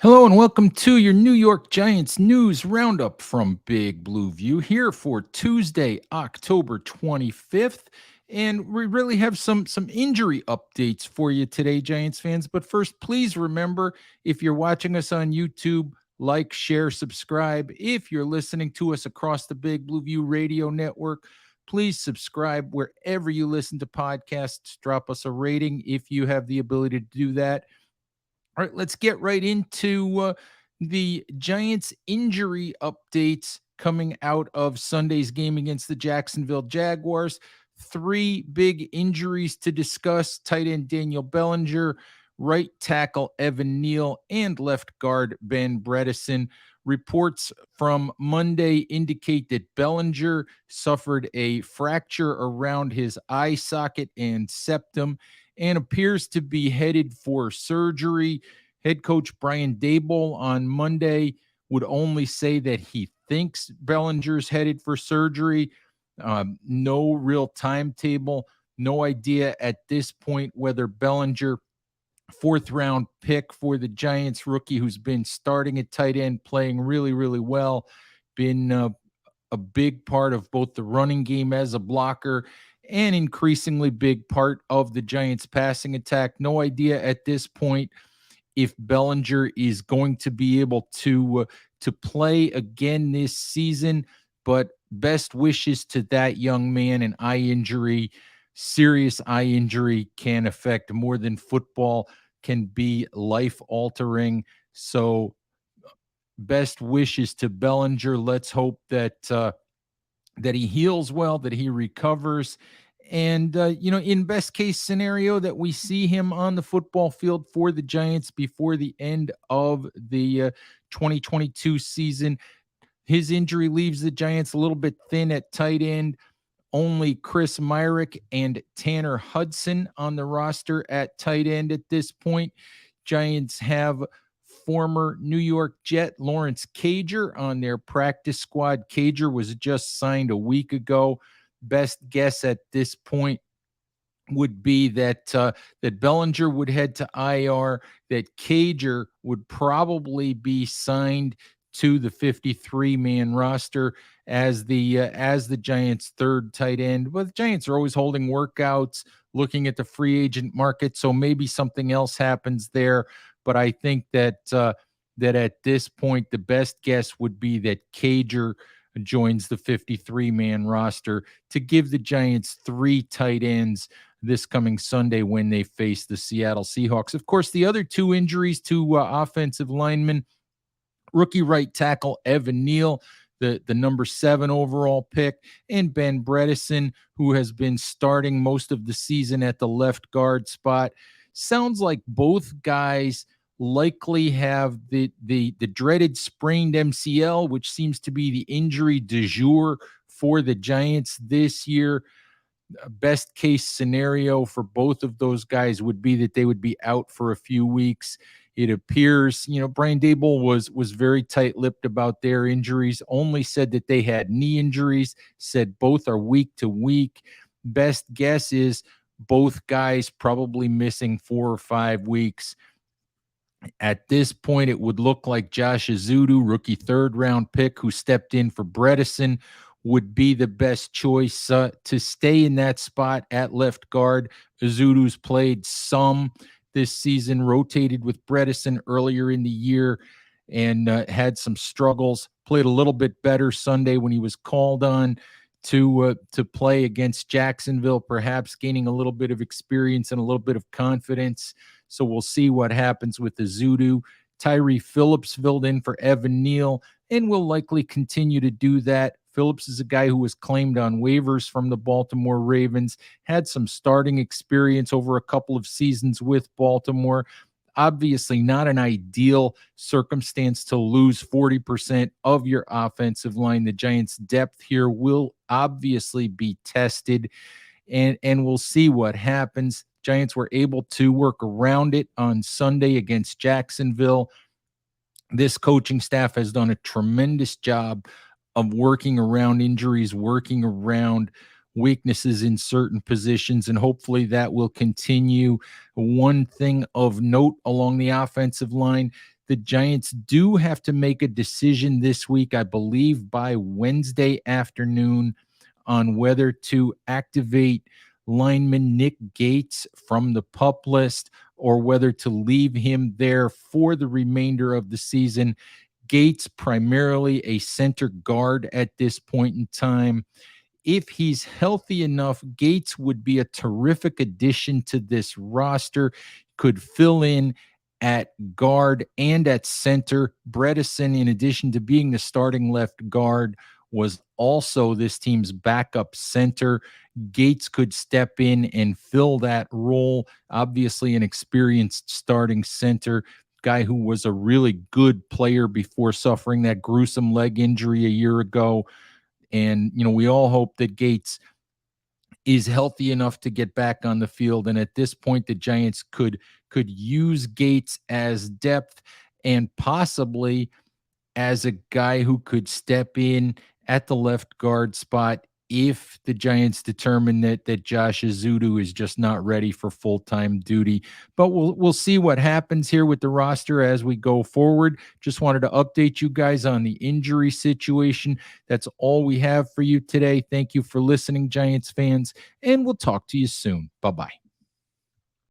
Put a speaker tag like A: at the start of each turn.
A: Hello and welcome to your New York Giants news roundup from Big Blue View here for Tuesday, October 25th. And we really have some injury updates for you today, Giants fans. But first, please remember, if you're watching us on YouTube, like, share, subscribe. If you're listening to us across the Big Blue View radio network, please subscribe wherever you listen to podcasts. Drop us a rating if you have the ability to do that. All right, let's get right into the Giants injury updates coming out of Sunday's game against the Jacksonville Jaguars. Three big injuries to discuss: tight end Daniel Bellinger, right tackle Evan Neal, and left guard Ben Bredeson. Reports from Monday indicate that Bellinger suffered a fracture around his eye socket and septum and appears to be headed for surgery. Head coach Brian Daboll on Monday would only say that he thinks Bellinger's headed for surgery. No real timetable. No idea at this point whether Bellinger, fourth round pick for the Giants, rookie who's been starting at tight end, playing really, really well, been a big part of both the running game as a blocker and increasingly big part of the Giants passing attack. No idea at this point if Bellinger is going to be able to play again this season, but best wishes to that young man. An eye injury, serious eye injury, can affect more than football, can be life altering. So best wishes to Bellinger. Let's hope that he heals well, that he recovers. And, in best case scenario, that we see him on the football field for the Giants before the end of the 2022 season. His injury leaves the Giants a little bit thin at tight end. Only Chris Myrick and Tanner Hudson on the roster at tight end at this point. Giants have former New York Jet Lawrence Cager on their practice squad. Cager was just signed a week ago. Best guess at this point would be that Bellinger would head to IR, that Cager would probably be signed to the 53-man roster as the Giants' third tight end. But the Giants are always holding workouts, looking at the free agent market, so maybe something else happens there. But I think that at this point, the best guess would be that Cager joins the 53-man roster to give the Giants three tight ends this coming Sunday when they face the Seattle Seahawks. Of course, the other two injuries to offensive linemen: rookie right tackle Evan Neal, the number 7 overall pick, and Ben Bredeson, who has been starting most of the season at the left guard spot. Sounds like both guys likely have the dreaded sprained MCL, which seems to be the injury du jour for the Giants this year. Best case scenario for both of those guys would be that they would be out for a few weeks. It appears, Brian Daboll was very tight-lipped about their injuries, only said that they had knee injuries, said both are week to week. Best guess is both guys probably missing 4 or 5 weeks. At this point, it would look like Josh Ezeudu, rookie third-round pick, who stepped in for Bredeson, would be the best choice to stay in that spot at left guard. Ezeudu's played some this season, rotated with Bredeson earlier in the year, and had some struggles. Played a little bit better Sunday when he was called on to play against Jacksonville, perhaps gaining a little bit of experience and a little bit of confidence. So we'll see what happens with the Ezeudu. Tyree Phillips filled in for Evan Neal and will likely continue to do that. Phillips is a guy who was claimed on waivers from the Baltimore Ravens, had some starting experience over a couple of seasons with Baltimore. Obviously not an ideal circumstance to lose 40% of your offensive line. The Giants' depth here will obviously be tested, and we'll see what happens. Giants were able to work around it on Sunday against Jacksonville. This coaching staff has done a tremendous job of working around injuries, working around weaknesses in certain positions, and hopefully that will continue. One thing of note along the offensive line: The Giants do have to make a decision this week, I believe by Wednesday afternoon, on whether to activate lineman Nick Gates from the PUP list or whether to leave him there for the remainder of the season. Gates, primarily a center guard at this point in time. If he's healthy enough, Gates would be a terrific addition to this roster, could fill in at guard and at center. Bredeson, in addition to being the starting left guard, was also this team's backup center. Gates could step in and fill that role. Obviously, an experienced starting center, guy who was a really good player before suffering that gruesome leg injury a year ago. And, we all hope that Gates is healthy enough to get back on the field. And at this point, the Giants could use Gates as depth and possibly as a guy who could step in at the left guard spot if the Giants determine that Josh Azudu is just not ready for full-time duty. But we'll see what happens here with the roster as we go forward. Just wanted to update you guys on the injury situation. That's all we have for you today. Thank you for listening, Giants fans, and we'll talk to you soon. Bye-bye.